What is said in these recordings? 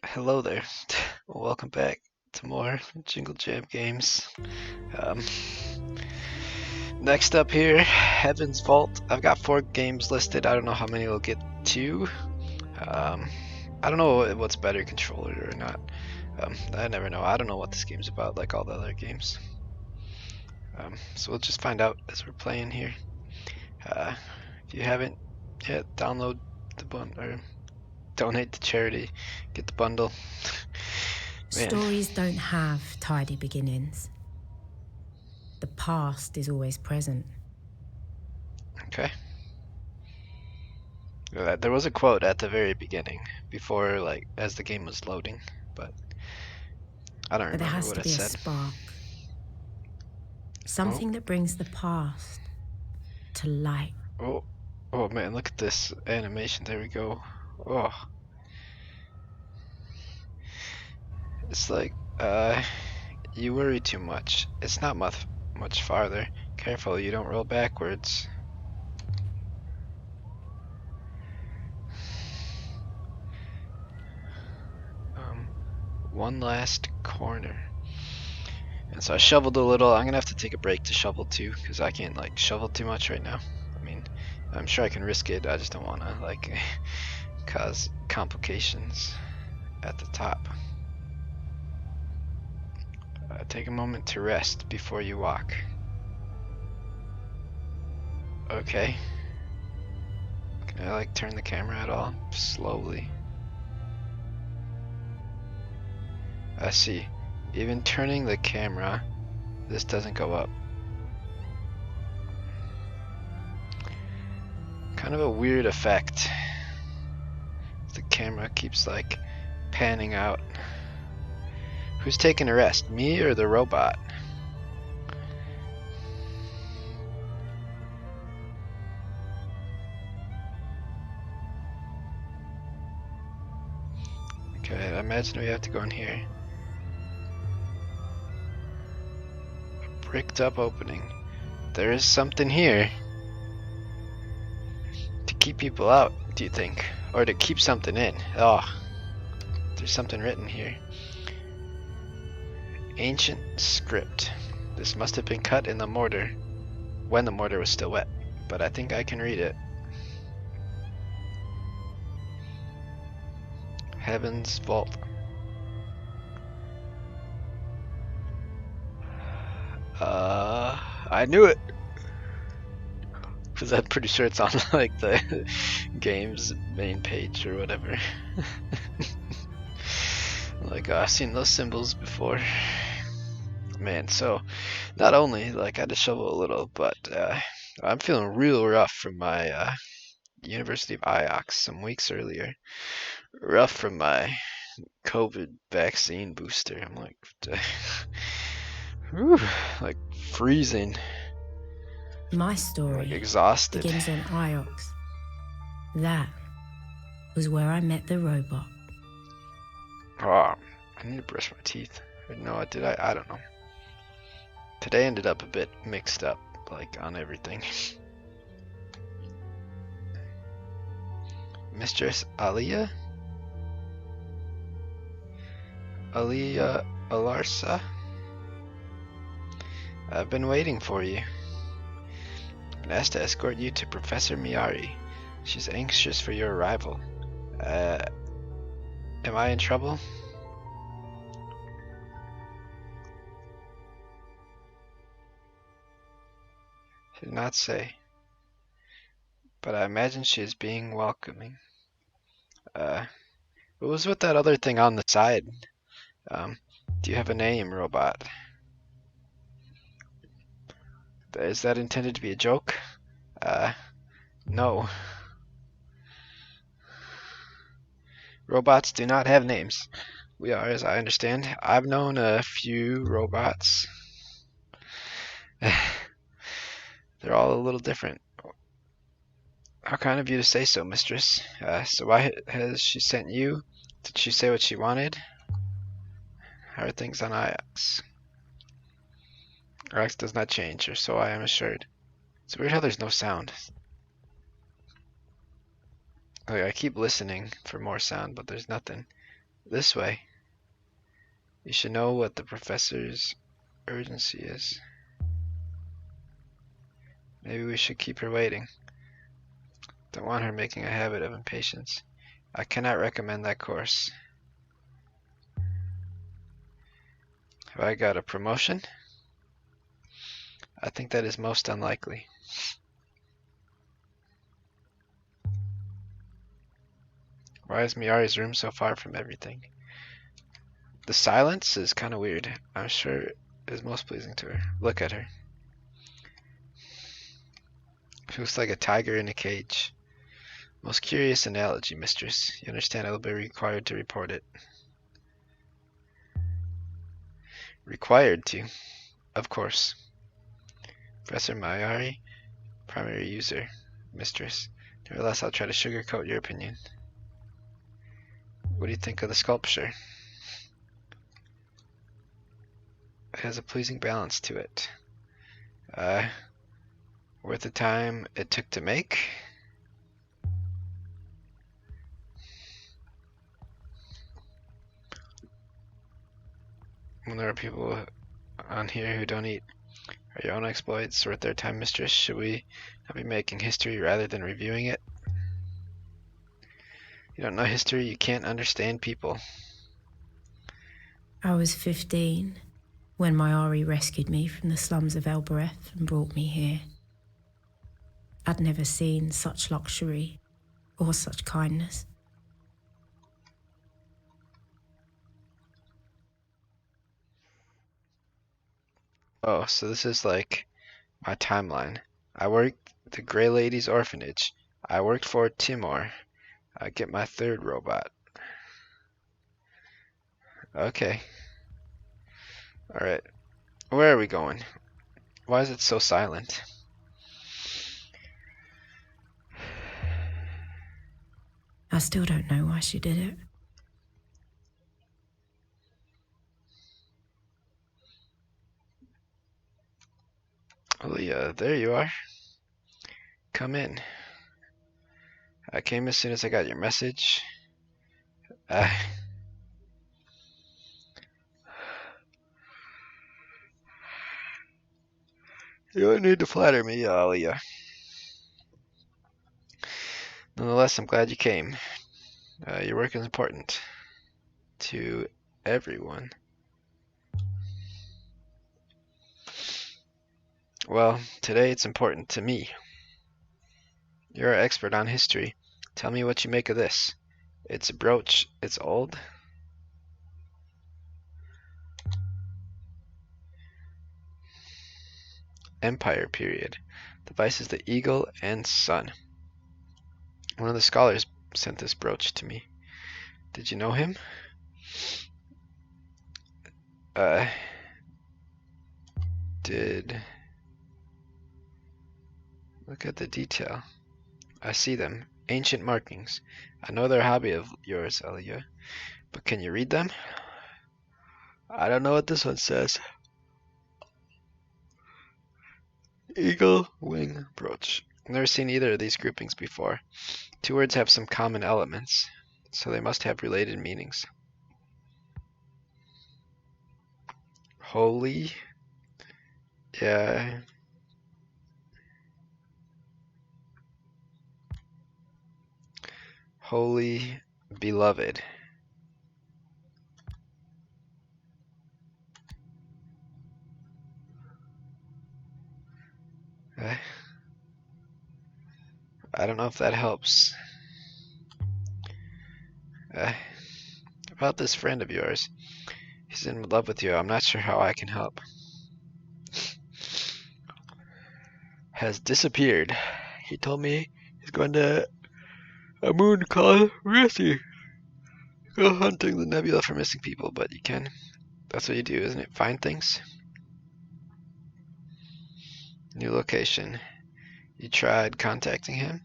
Hello there. Welcome back to more Jingle Jam games. Um, Next up here, Heaven's Vault. I've got 4 games listed. I don't know how many we'll get to. I don't know what's better, controller or not. I never know. I don't know what this game's about, like all the other games. So we'll just find out as we're playing here. If you haven't yet, download the bundle or donate to charity. Get the bundle. Man. Stories don't have tidy beginnings. The past is always present. Okay. There was a quote at the very beginning, before, like, as the game was loading, but I don't But there remember has what to it be a said. spark. Something that brings the past to light. Oh, oh man, look at this animation. There we go. Oh, it's like, you worry too much. It's not much farther. Careful, you don't roll backwards. One last corner. And so I shoveled a little. I'm gonna have to take a break to shovel too, because I can't like shovel too much right now. I mean, I'm sure I can risk it. I just don't want to like cause complications at the top. Take a moment to rest before you walk. Okay. Can I like turn the camera at all? Slowly. I see. Even turning the camera, this doesn't go up. Kind of a weird effect. The camera keeps like panning out. Who's taking a rest, me or the robot? Okay, I imagine we have to go in here. A bricked up opening. There is something here. To keep people out, do you think? Or to keep something in? Oh, there's something written here. Ancient script. This must have been cut in the mortar when the mortar was still wet, but I think I can read it. Heaven's Vault. I knew it! Because I'm pretty sure it's on like the game's main page or whatever. Like, I've seen those symbols before. Man, so not only like I had to shovel a little, but I'm feeling real rough from my University of Iox some weeks earlier. Rough from my COVID vaccine booster. I'm like, whew, like freezing. My story Like exhausted. begins on Iox. That was where I met the robot. Oh, I need to brush my teeth. Or no, did I? I don't know. Today ended up a bit mixed up, like on everything. Mistress Alia? Alia Alarsa? I've been waiting for you. I've been asked to escort you to Professor Miari. She's anxious for your arrival. Am I in trouble? Did not say. But I imagine she is being welcoming. What was with that other thing on the side? Do you have a name, robot? Is that intended to be a joke? No. Robots do not have names. We are, as I understand. I've known a few robots. They're all a little different. How kind of you to say so, mistress. So why has she sent you? Did she say what she wanted? How are things on Ix? Ix does not change, or so I am assured. It's weird how there's no sound. Like, I keep listening for more sound, but there's nothing. This way. You should know what the professor's urgency is. Maybe we should keep her waiting. Don't want her making a habit of impatience. I cannot recommend that course. Have I got a promotion? I think that is most unlikely. Why is Miyari's room so far from everything? The silence is kind of weird. I'm sure it is most pleasing to her. Look at her. She looks like a tiger in a cage. Most curious analogy, mistress. You understand I will be required to report it. Required to? Of course. Professor Mayari, primary user, mistress. Nevertheless, I'll try to sugarcoat your opinion. What do you think of the sculpture? It has a pleasing balance to it. Worth the time it took to make? When there are people on here who don't eat, are your own exploits worth their time, mistress? Should we not be making history rather than reviewing it? You don't know history, you can't understand people. I was 15 when Mayari rescued me from the slums of Elbereth and brought me here. I'd never seen such luxury or such kindness. Oh, so this is like my timeline. I worked the Grey Lady's orphanage. I worked for Timor. I get my third robot. Okay. Alright. Where are we going? Why is it so silent? I still don't know why she did it. Oh yeah, there you are. Come in. I came as soon as I got your message. Uh, you don't need to flatter me, Alia. Nonetheless, I'm glad you came. Your work is important to everyone. Well, today it's important to me. You're an expert on history. Tell me what you make of this. It's a brooch. It's old. Empire period. The device is the eagle and sun. One of the scholars sent this brooch to me. Did you know him? Did... Look at the detail. I see them. Ancient markings. I know they're a hobby of yours, Elia. But can you read them? I don't know what this one says. Eagle wing brooch. I've never seen either of these groupings before. Two words have some common elements, so they must have related meanings. Holy. Yeah. Holy beloved. I don't know if that helps. About this friend of yours. He's in love with you. I'm not sure how I can help. Has disappeared. He told me he's going to a moon called Rissy. Go hunting the nebula for missing people, but you can. That's what you do, isn't it? Find things. New location. You tried contacting him?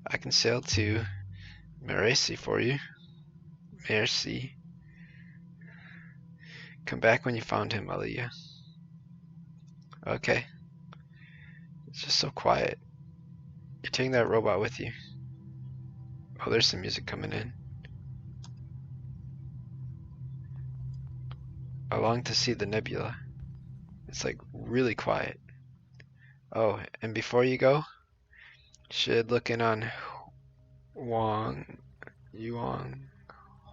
I can sail to Mercy for you. Mercy. Come back when you found him, Aliyah. Okay. It's just so quiet. You're taking that robot with you. Oh, there's some music coming in. I long to see the nebula. It's like really quiet. Oh, and before you go, should look in on Wang, Yuang,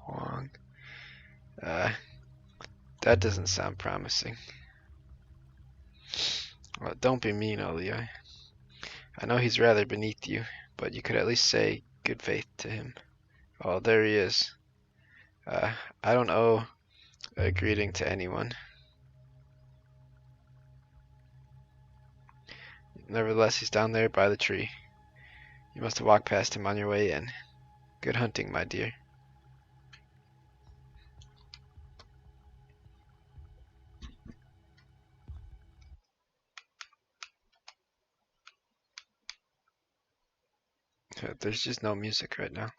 Huang. Uh, that doesn't sound promising. Well, don't be mean, Aaliyah. I know he's rather beneath you, but you could at least say good faith to him. Oh, there he is. I don't owe a greeting to anyone. Nevertheless, he's down there by the tree. You must have walked past him on your way in. Good hunting, my dear. There's just no music right now.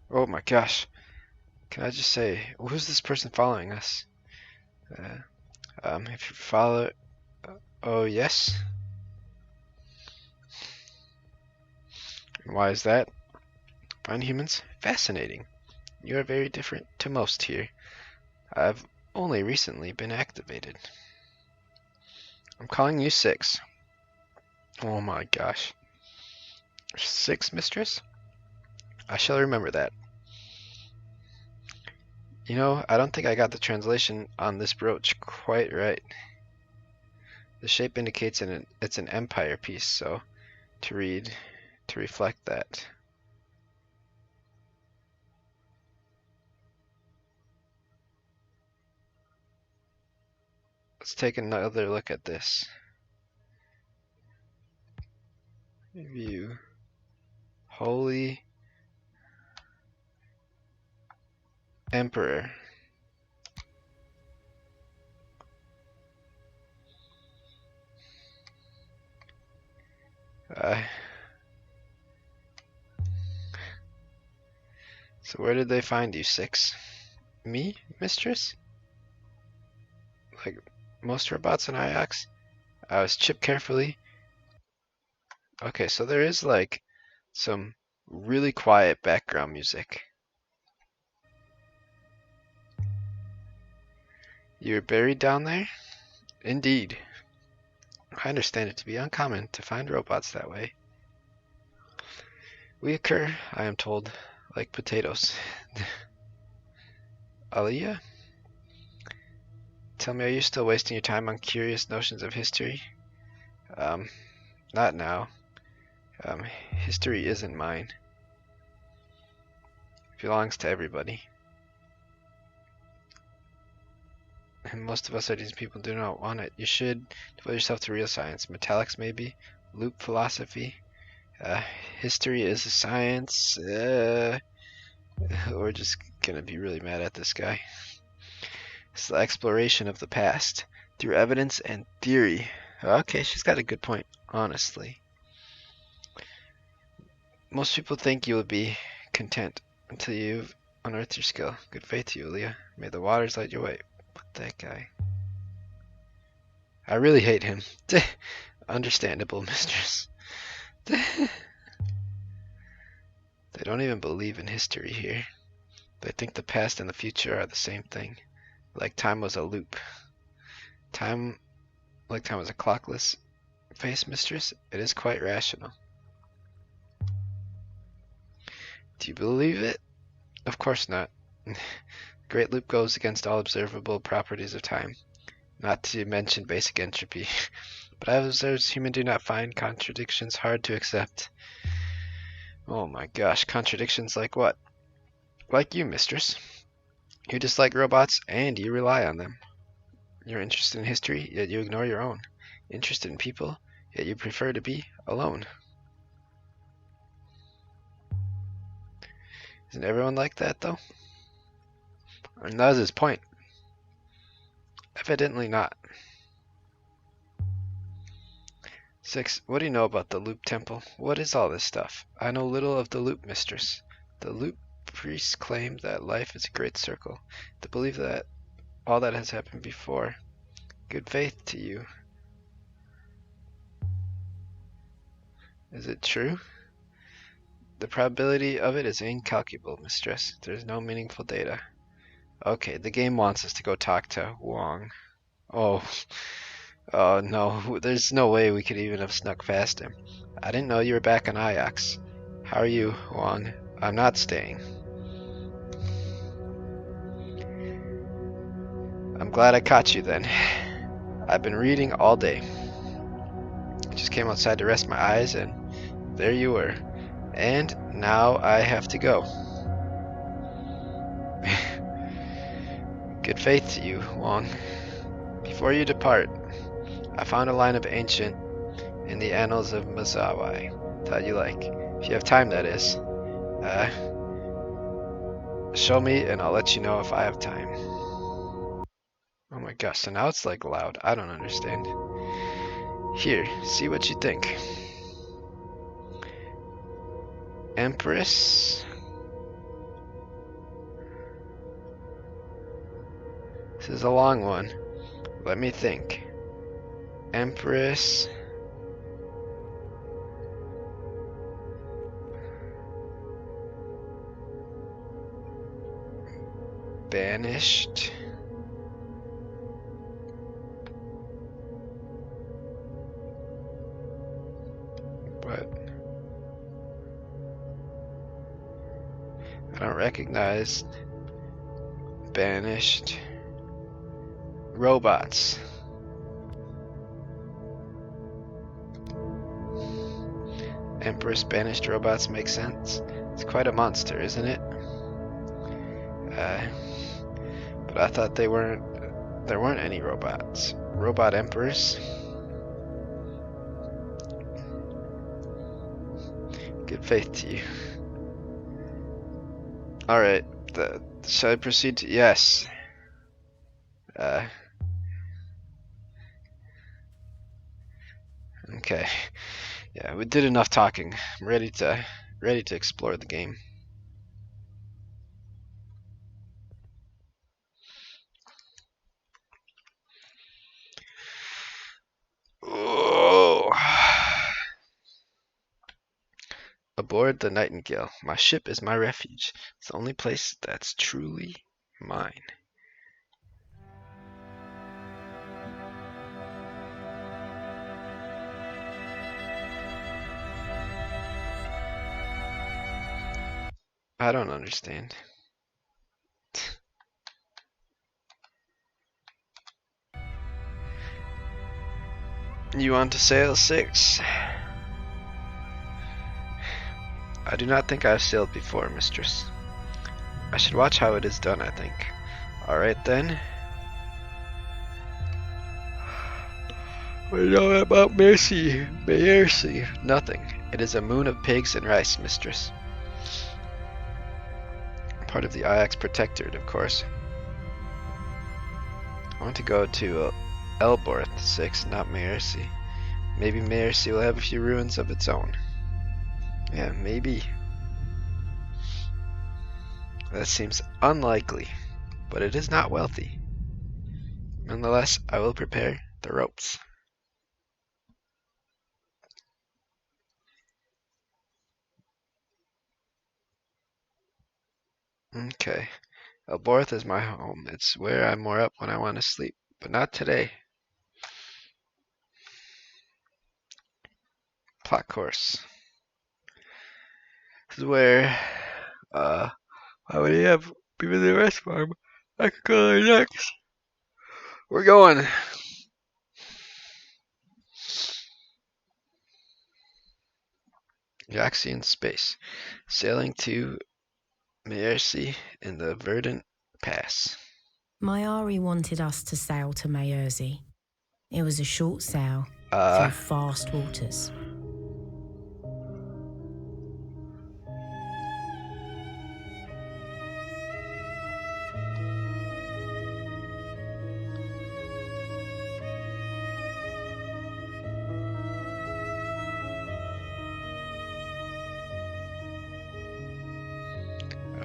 Oh my gosh. Can I just say, who's this person following us? If you follow... Oh, yes? Why is that? Find humans fascinating. You are very different to most here. I've only recently been activated. I'm calling you 6. Oh my gosh. 6, mistress? I shall remember that. You know, I don't think I got the translation on this brooch quite right. The shape indicates it's an empire piece, so to read, to reflect that. Let's take another look at this. View. Holy Emperor. So where did they find you, 6? Me, mistress? Like most robots in IOX? I was chipped carefully. Okay, so there is like some really quiet background music. You're buried down there? Indeed. I understand it to be uncommon to find robots that way. We occur, I am told, like potatoes. Aliyah? Tell me, are you still wasting your time on curious notions of history? Not now. History isn't mine. It belongs to everybody. And most of us are these people do not want it. You should devote yourself to real science. Metallics maybe? Loop philosophy? History is a science. We're just gonna be really mad at this guy. It's the exploration of the past through evidence and theory. Okay, she's got a good point, honestly. Most people think you will be content until you've unearthed your skill. Good faith to you, Leah. May the waters light your way. But that guy. I really hate him. Understandable, mistress. They don't even believe in history here. They think the past and the future are the same thing. Like time was a loop. Like time was a clockless face, mistress. It is quite rational. Do you believe it? Of course not. The Great Loop goes against all observable properties of time, not to mention basic entropy. But I've observed humans do not find contradictions hard to accept. Oh my gosh, contradictions like what? Like you, mistress. You dislike robots and you rely on them. You're interested in history, yet you ignore your own. Interested in people, yet you prefer to be alone. Isn't everyone like that, though? And that was his point. Evidently not. 6. What do you know about the Loop Temple? What is all this stuff? I know little of the Loop Mistress. The Loop priests claim that life is a great circle. They believe that all that has happened before. Good faith to you. Is it true? The probability of it is incalculable, mistress. There's no meaningful data. Okay, the game wants us to go talk to Wong. Oh, oh no, there's no way we could even have snuck past him. I didn't know you were back on Ajax. How are you, Wong? I'm not staying. I'm glad I caught you then. I've been reading all day. I just came outside to rest my eyes, and there you were. And now I have to go. Good faith to you, Wong. Before you depart, I found a line of ancient in the annals of Mazawai. Thought you like. If you have time, that is. Show me and I'll let you know if I have time. Oh my gosh, so now it's like loud. I don't understand. Here, see what you think. Empress? This is a long one. Let me think. Empress. Banished. But I don't recognize. Banished. Robots. Empress banished robots makes sense. It's quite a monster, isn't it? But I thought there weren't any robots. Robot emperors? Good faith to you. Alright, shall I proceed to... Yes. Okay. Yeah, we did enough talking. I'm ready to explore the game. Oh. Aboard the Nightingale. My ship is my refuge. It's the only place that's truly mine. I don't understand. You want to sail 6? I do not think I have sailed before, mistress. I should watch how it is done, I think. Alright then. What do you know about Mercy? Mercy? Nothing. It is a moon of pigs and rice, mistress. Part of the Ajax Protectorate, of course. I want to go to Elborth 6, not Mercy. Maybe Mercy will have a few ruins of its own. Yeah, maybe. That seems unlikely, but it is not wealthy. Nonetheless, I will prepare the ropes. Okay. Elborth is my home. It's where I'm more up when I want to sleep, but not today. Plot course. This is where, why would he have people in the rest farm? I could go there next. We're going. Yaxian space. Sailing to Mercy in the Verdant Pass. My Ari wanted us to sail to Mayerzy. It was a short sail through fast waters.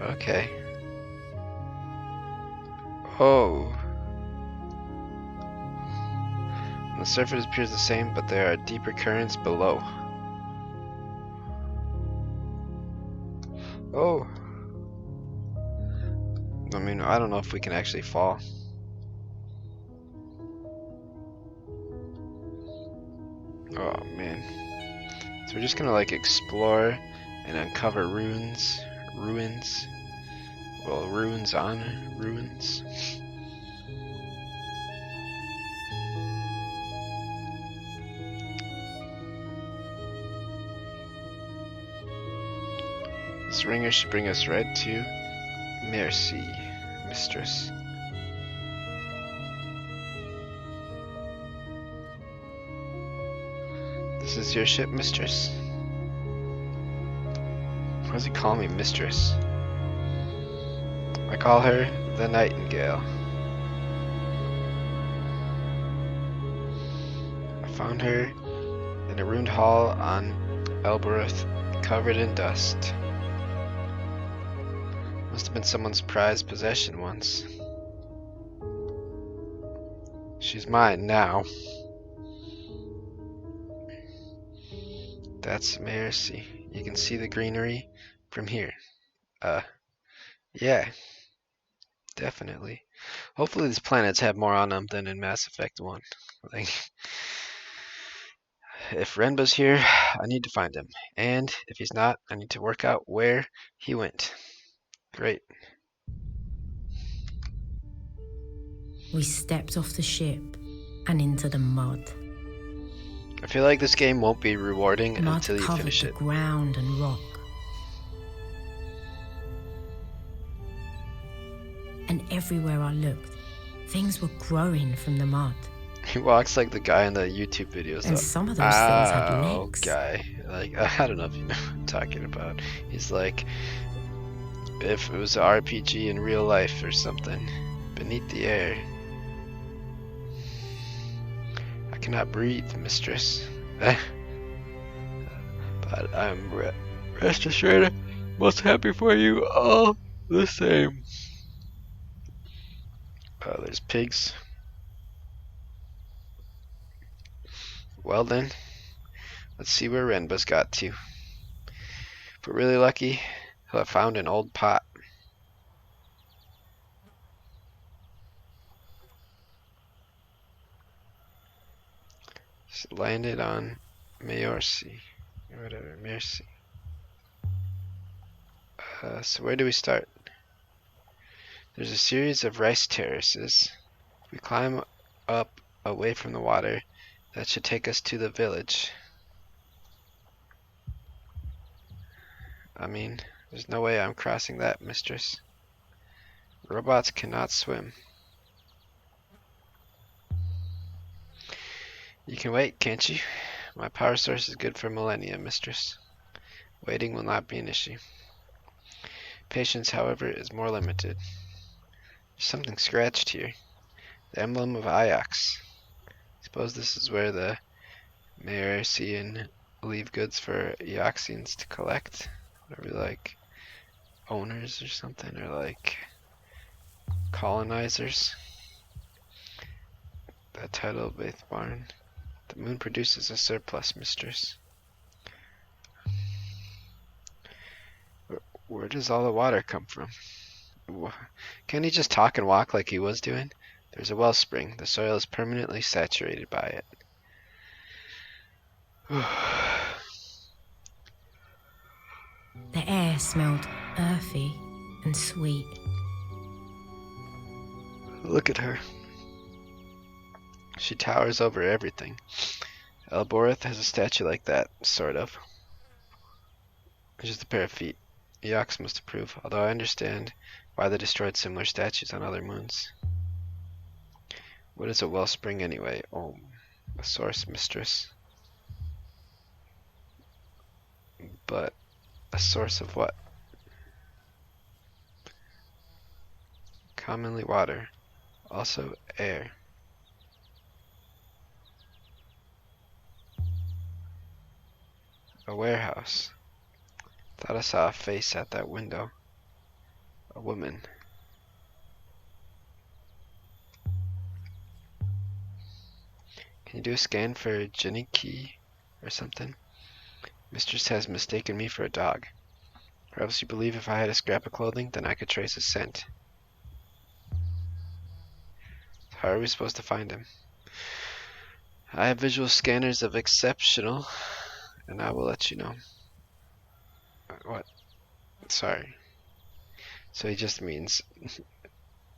Okay. Oh. The surface appears the same, but there are deeper currents below. Oh. I mean, I don't know if we can actually fall. Oh man. So we're just gonna like explore and uncover ruins. Well, ruins on ruins. This ringer should bring us right to Mercy, mistress. This is your ship, mistress? Why does he call me mistress? I call her the Nightingale. I found her in a ruined hall on Elbereth, covered in dust. Must have been someone's prized possession once. She's mine now. That's Mercy. You can see the greenery from here. Yeah, definitely. Hopefully these planets have more on them than in Mass Effect 1. Like, if Renba's here, I need to find him. And if he's not, I need to work out where he went. Great. We stepped off the ship and into the mud. I feel like this game won't be rewarding Mud until you covered finish the it. ground and rock. And everywhere I looked, things were growing from the mud. He walks like the guy in the YouTube videos. And some of those things had legs. Guy. Like, I don't know if you know what I'm talking about. He's like, if it was an RPG in real life or something, beneath the air. I cannot breathe, mistress. But I'm rest assured, most happy for you all the same. There's pigs. Well then, let's see where Renba's got to. If we're really lucky, he'll have found an old pot. Just landed on Mercy. Whatever, Mercy. So where do we start? There's a series of rice terraces. We climb up away from the water. That should take us to the village. I mean, there's no way I'm crossing that, mistress. Robots cannot swim. You can wait, can't you? My power source is good for millennia, mistress. Waiting will not be an issue. Patience, however, is more limited. There's something scratched here. The emblem of Iox. Suppose this is where the Mercian leave goods for Eoxians to collect. Maybe like owners or something, or like colonizers. That title, Baith Barn. The moon produces a surplus, mistress. Where does all the water come from? Can't he just talk and walk like he was doing? There's a wellspring. The soil is permanently saturated by it. The air smelled earthy and sweet. Look at her. She towers over everything. Elboreth has a statue like that, sort of. Just a pair of feet. Eox must approve, although I understand why they destroyed similar statues on other moons. What is a wellspring anyway? Oh, a source, mistress. But a source of what? Commonly water, also air. A warehouse. Thought I saw a face at that window. A woman. Can you do a scan for Jenny Key or something? Mistress has mistaken me for a dog. Or else you believe if I had a scrap of clothing, then I could trace a scent. How are we supposed to find him? I have visual scanners of exceptional, and I will let you know. What? Sorry. So he just means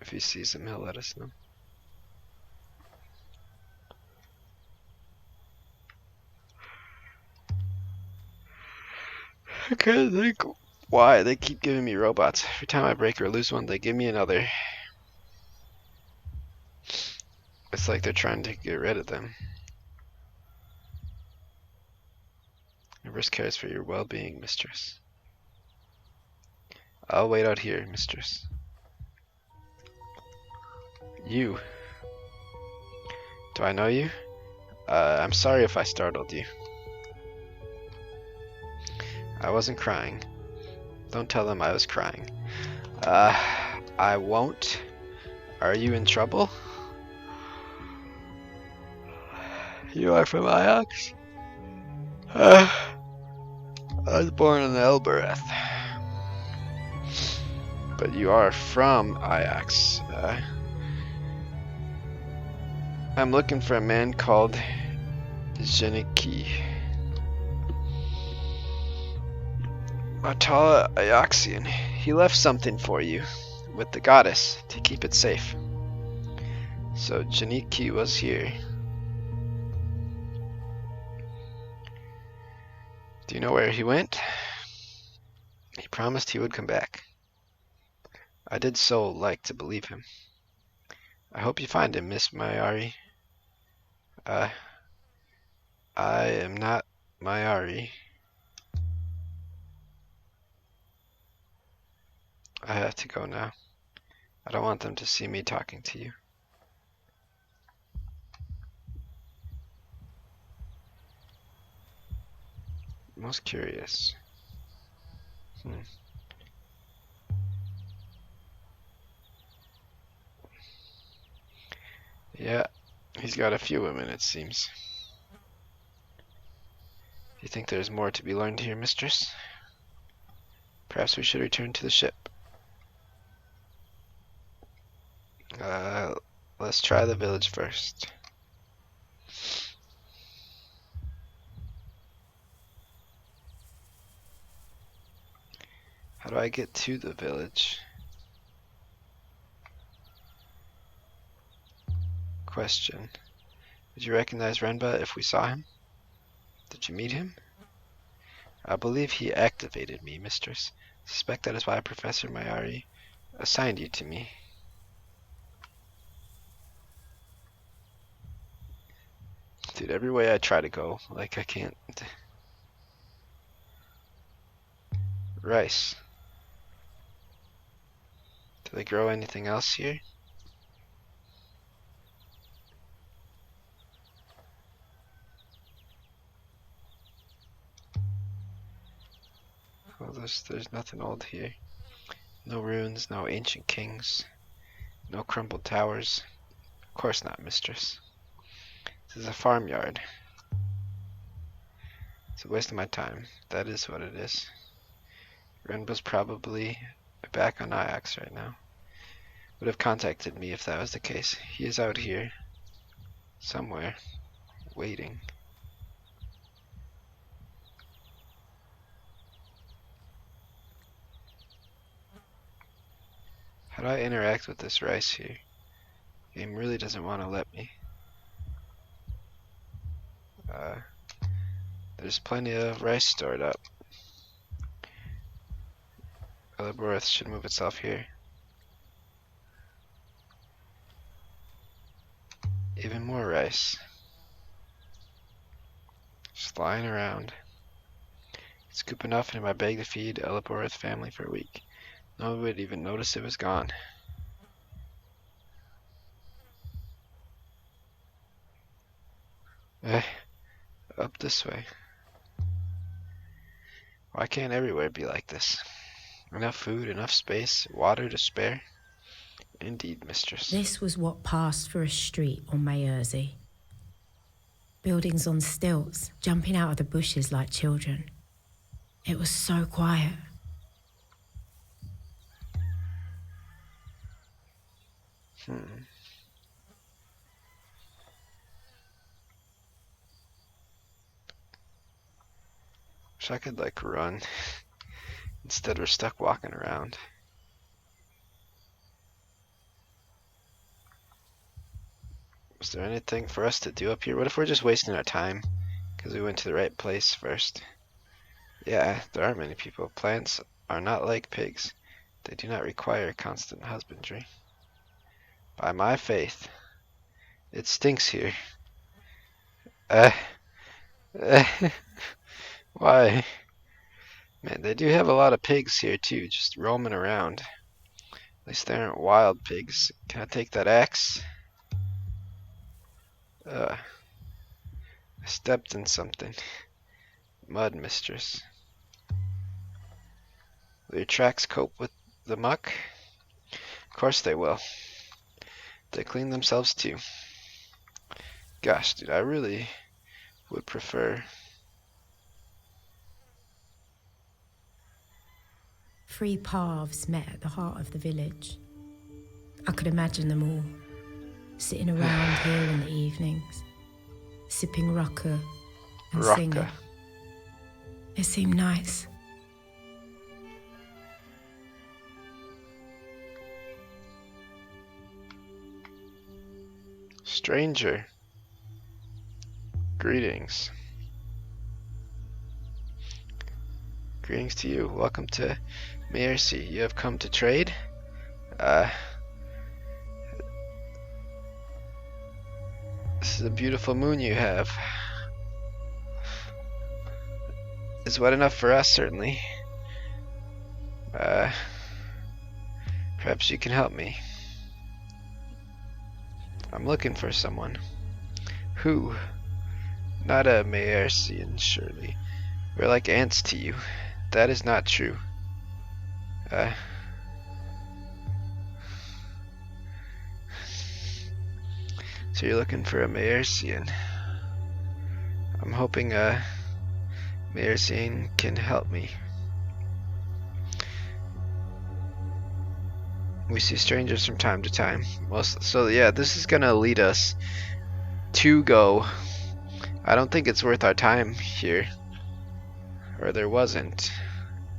if he sees him, he'll let us know. I can't think why they keep giving me robots. Every time I break or lose one, they give me another. It's like they're trying to get rid of them. Universe cares for your well-being, mistress. I'll wait out here, mistress. You. Do I know you? I'm sorry if I startled you. I wasn't crying. Don't tell them I was crying. I won't. Are you in trouble? You are from Ajax? I was born in Elbereth. But you are from Ajax. I'm looking for a man called Jingle. A tall Ajaxian. He left something for you with the goddess to keep it safe. So Jingle was here. Do you know where he went? He promised he would come back. I did so like to believe him. I hope you find him, Miss Mayari. I am not Mayari. I have to go now. I don't want them to see me talking to you. Most curious. Yeah, he's got a few women, it seems. You think there's more to be learned here, mistress? Perhaps we should return to the ship. Let's try the village first. How do I get to the village? Question. Did you recognize Renba if we saw him? Did you meet him? I believe he activated me, mistress. Suspect that is why Professor Mayari assigned you to me. Dude, every way I try to go, like I can't. Rice. Do they grow anything else here? Well, there's nothing old here. No ruins, no ancient kings, no crumbled towers. Of course not, mistress. This is a farmyard. It's a waste of my time. That is what it is. Renba's probably back on Ajax right now. Would have contacted me if that was the case. He is out here. Somewhere. Waiting. How do I interact with this rice here? Game really doesn't want to let me. There's plenty of rice stored up. Elbereth should move itself here. Even more rice. Just lying around. Scoop enough into my bag to feed Elbereth family for a week. No one would even notice it was gone. Up this way. Why can't everywhere be like this? Enough food, enough space, water to spare? Indeed, mistress. This was what passed for a street on Mayerzy. Buildings on stilts, jumping out of the bushes like children. It was so quiet. Wish I could like run. Instead we're stuck walking around. Is there anything for us to do up here? What if we're just wasting our time? Because we went to the right place first. Yeah, there aren't many people. Plants are not like pigs. They do not require constant husbandry. By my faith, it stinks here. Uh, why? Man, they do have a lot of pigs here too, just roaming around. At least they aren't wild pigs. Can I take that axe? I stepped in something. Mud, mistress. Will your tracks cope with the muck? Of course they will. They clean themselves too. Gosh, dude, I really would prefer. Three paths met at the heart of the village. I could imagine them all, sitting around here in the evenings, sipping rucka and singing. It seemed nice. Stranger, greetings. Greetings to you. Welcome to Mercy. You have come to trade? This is a beautiful moon you have. It's wet enough for us, certainly. Perhaps you can help me. I'm looking for someone. Who? Not a Maercian, surely. We're like ants to you. That is not true. So you're looking for a Maercian. I'm hoping a Maercian can help me. We see strangers from time to time. So yeah, this is gonna lead us to go. I don't think it's worth our time here. Or there wasn't.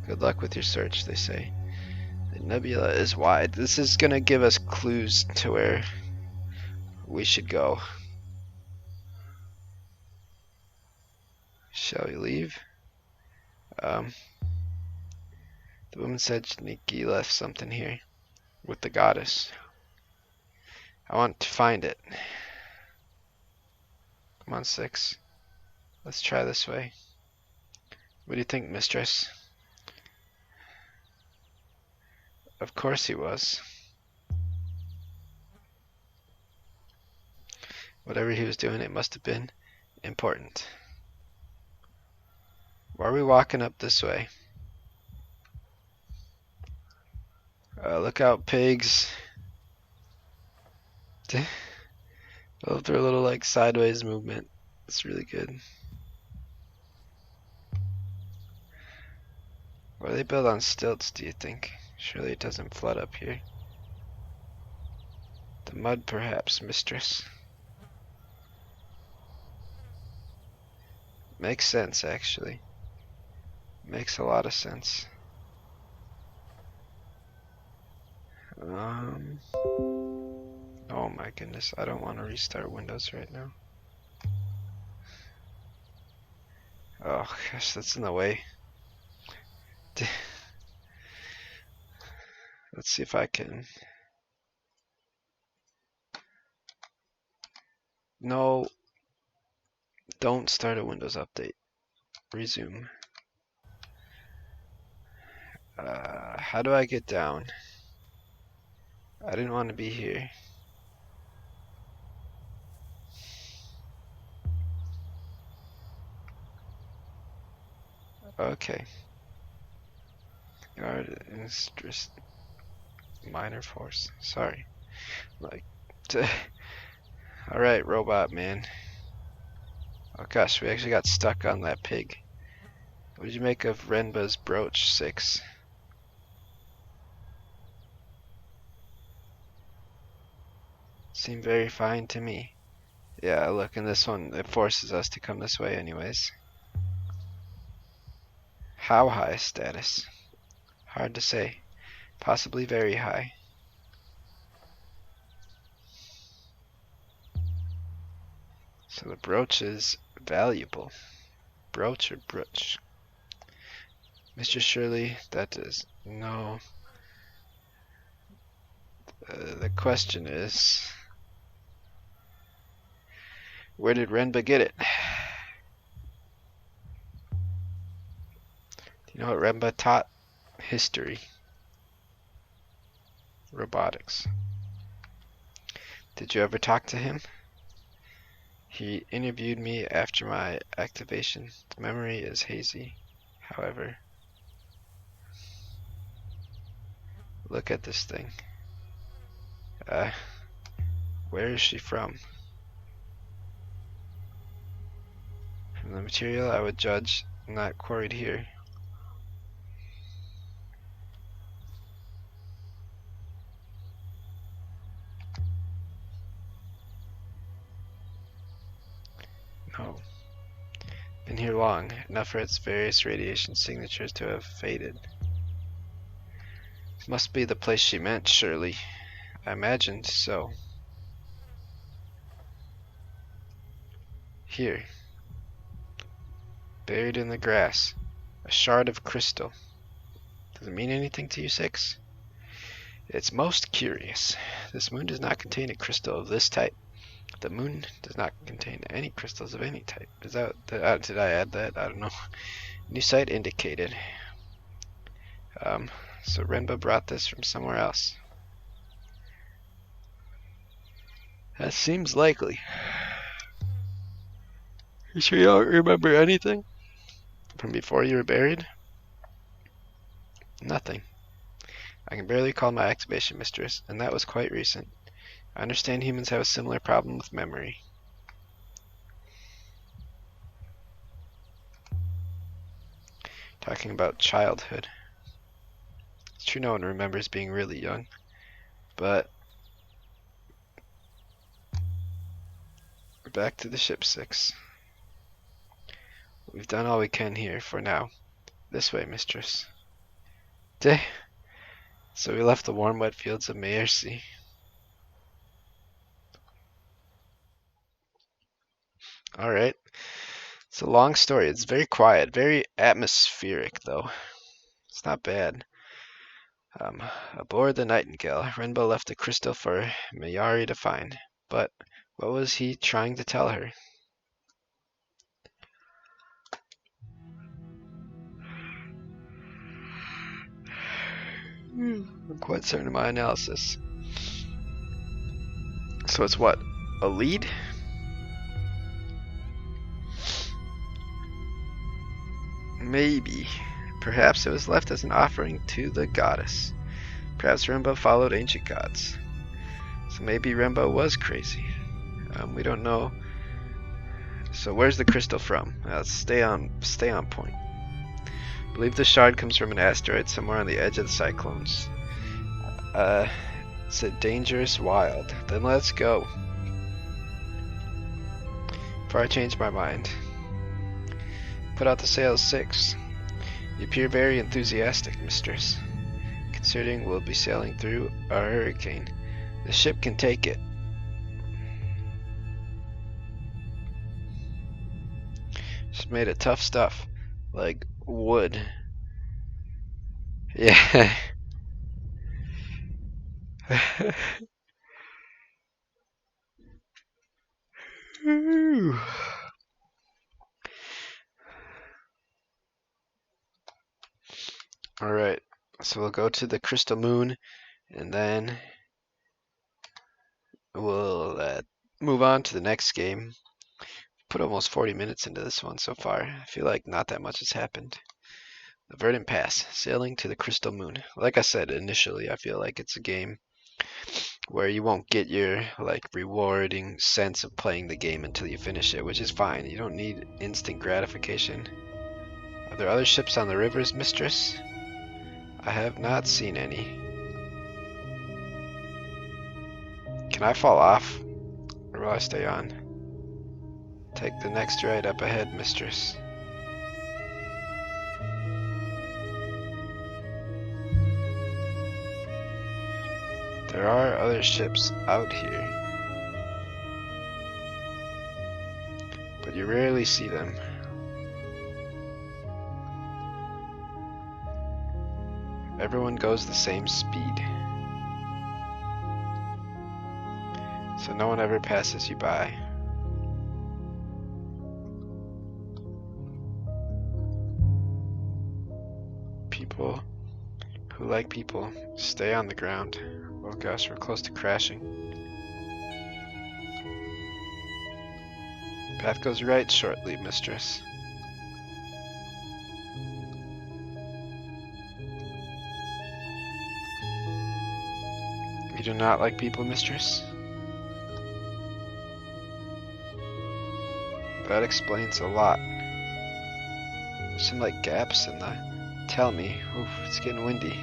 Good luck with your search, they say. The nebula is wide. This is gonna give us clues to where we should go. Shall we leave? The woman said Sneaky left something here with the goddess. I want to find it. Come on, 6. Let's try this way. What do you think, mistress? Of course he was. Whatever he was doing, it must have been important. Why are we walking up this way? Look out, pigs. Love their little like sideways movement. It's really good. Why are they built on stilts, do you think? Surely it doesn't flood up here. The mud, perhaps, mistress. Makes sense, actually. Makes a lot of sense. Oh my goodness, I don't want to restart Windows right now. Oh gosh, that's in the way. Let's see if I can. No, don't start a Windows update. Resume. How do I get down? I didn't want to be here. Okay. Guard is minor force. Sorry. Like, alright, robot man. Oh gosh, we actually got stuck on that pig. What did you make of Renba's brooch, 6? Seemed very fine to me. Yeah, look, in this one, it forces us to come this way anyways. How high status? Hard to say. Possibly very high. So the brooch is valuable. Brooch or brooch? Mr. Shirley, that is no. The question is, where did Renba get it? Do you know what Renba taught? History. Robotics. Did you ever talk to him? He interviewed me after my activation. The memory is hazy. However, look at this thing. Where is she from? From the material I would judge not quarried here. No. Been here long, enough for its various radiation signatures to have faded. This must be the place she meant, surely. I imagined so. Here. Buried in the grass. A shard of crystal. Does it mean anything to you, Six? It's most curious. This moon does not contain a crystal of this type. The moon does not contain any crystals of any type. Is that did I add that? I don't know. New site indicated. So Renba brought this from somewhere else. That seems likely. You sure you don't remember anything? From before you were buried? Nothing. I can barely call my activation, mistress, and that was quite recent. I understand humans have a similar problem with memory. Talking about childhood. It's true no one remembers being really young, but we're back to the ship, Six. We've done all we can here for now. This way, mistress. So we left the warm, wet fields of Maercy. Alright. It's a long story. It's very quiet, very atmospheric, though. It's not bad. Aboard the Nightingale, Renbo left a crystal for Mayari to find. But what was he trying to tell her? I'm quite certain of my analysis. So it's what? A lead? Maybe. Perhaps it was left as an offering to the goddess. Perhaps Rembo followed ancient gods. So maybe Rembo was crazy. We don't know. So where's the crystal from? Stay on point. I believe the shard comes from an asteroid somewhere on the edge of the cyclones. It's a dangerous wild. Then let's go. Before I change my mind. Put out the sails, Six. You appear very enthusiastic, mistress. Considering we'll be sailing through a hurricane, the ship can take it. She's made of tough stuff, like wood. Yeah. Alright, so we'll go to the crystal moon, and then we'll move on to the next game. Put almost 40 minutes into this one so far. I feel like not that much has happened. The Verdant Pass, sailing to the crystal moon. Like I said initially, I feel like it's a game where you won't get your rewarding sense of playing the game until you finish it, which is fine. You don't need instant gratification. Are there other ships on the rivers, mistress? I have not seen any. Can I fall off? Or will I stay on? Take the next ride up ahead, mistress. There are other ships out here, but you rarely see them. Everyone goes the same speed, so no one ever passes you by. People who like people stay on the ground. Oh gosh, we're close to crashing. Path goes right shortly, mistress. You do not like people, mistress? That explains a lot. There's some like gaps in the tell me. Oof, it's getting windy.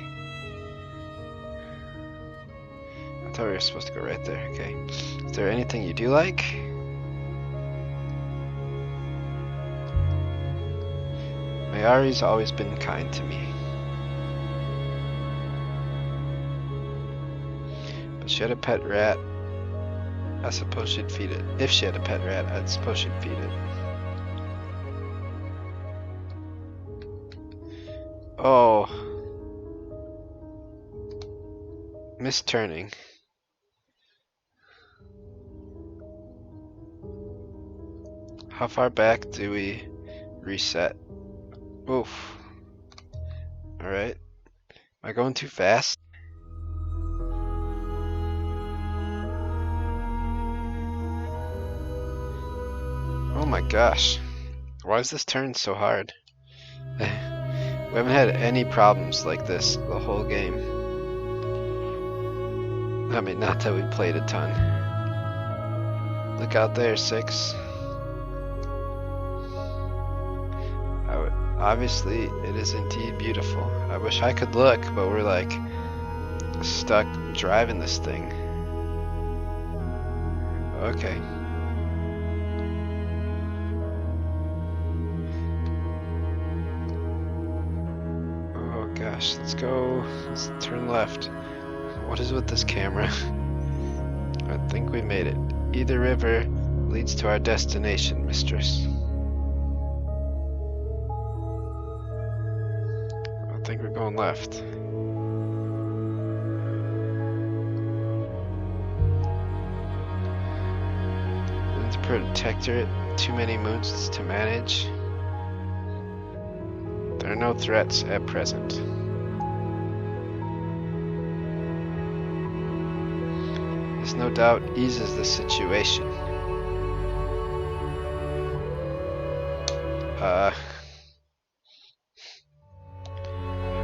I thought we were supposed to go right there. Okay. Is there anything you do like? Mayari's always been kind to me. But she had a pet rat. I suppose she'd feed it. If she had a pet rat, I'd suppose she'd feed it. Oh. Misturning. How far back do we reset? Oof. Alright. Am I going too fast? Oh my gosh. Why is this turn so hard? We haven't had any problems like this the whole game. I mean, not that we played a ton. Look out there, 6. Obviously, it is indeed beautiful. I wish I could look, but we're like stuck driving this thing. Okay. Oh gosh, let's go. Let's turn left. What is with this camera? I think we made it. Either river leads to our destination, mistress. I think we're going left. Moon's protectorate, too many moons to manage. There are no threats at present. This no doubt eases the situation.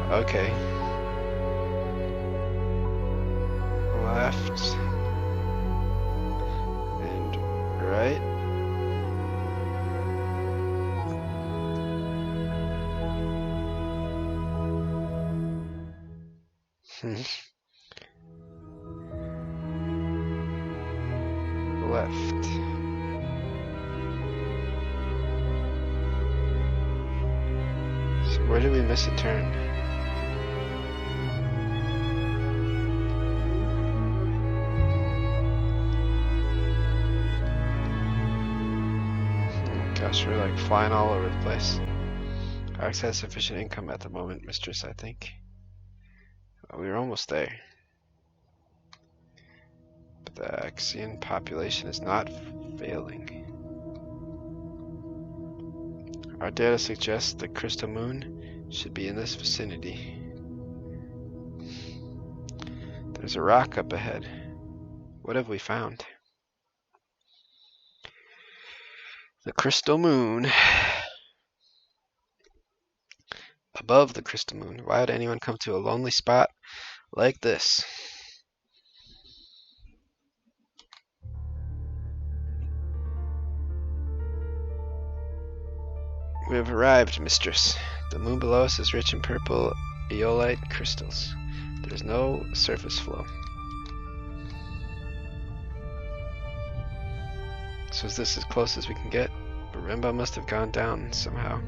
Okay. Left. And right. Left. So where did we miss a turn? Gosh, we're like flying all over the place. Arx has sufficient income at the moment, mistress, I think. Oh, we were almost there. But the Axian population is not failing. Our data suggests the crystal moon should be in this vicinity. There's a rock up ahead. What have we found? The crystal moon. Above the crystal moon. Why would anyone come to a lonely spot like this? We have arrived, mistress. The moon below us is rich in purple aeolite crystals. There is no surface flow. So is this as close as we can get? Marimba must have gone down somehow.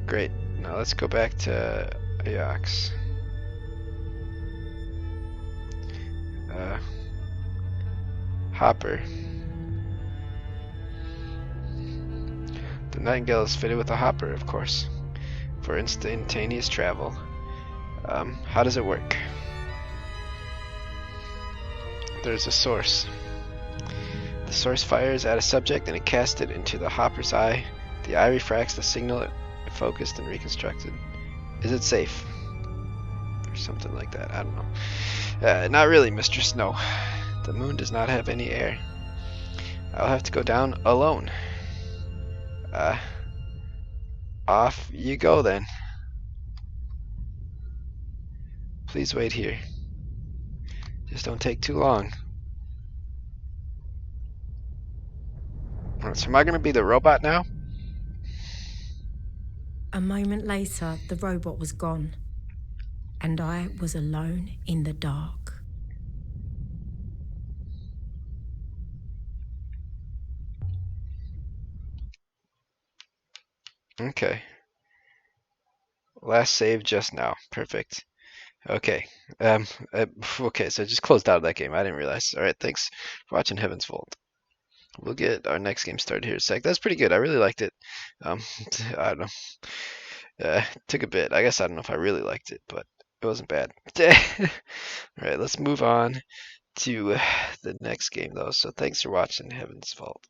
Great. Now let's go back to Ajax. Hopper. The Nightingale is fitted with a hopper, of course, for instantaneous travel. How does it work? There's a source. The source fires at a subject and it casts it into the hopper's eye. The eye refracts the signal it focused and reconstructed. Is it safe? Or something like that. I don't know. Not really, Mr. Snow. The moon does not have any air. I'll have to go down alone. Off you go then. Please wait here. Just don't take too long. So am I going to be the robot now? A moment later, the robot was gone, and I was alone in the dark. Okay. Last save just now. Perfect. Okay. Okay, so I just closed out of that game. I didn't realize. Alright, thanks for watching Heaven's Vault. We'll get our next game started here in a sec. That's pretty good. I really liked it. I don't know. Took a bit. I guess I don't know if I really liked it, but it wasn't bad. Alright, let's move on to the next game, though. So thanks for watching Heaven's Vault.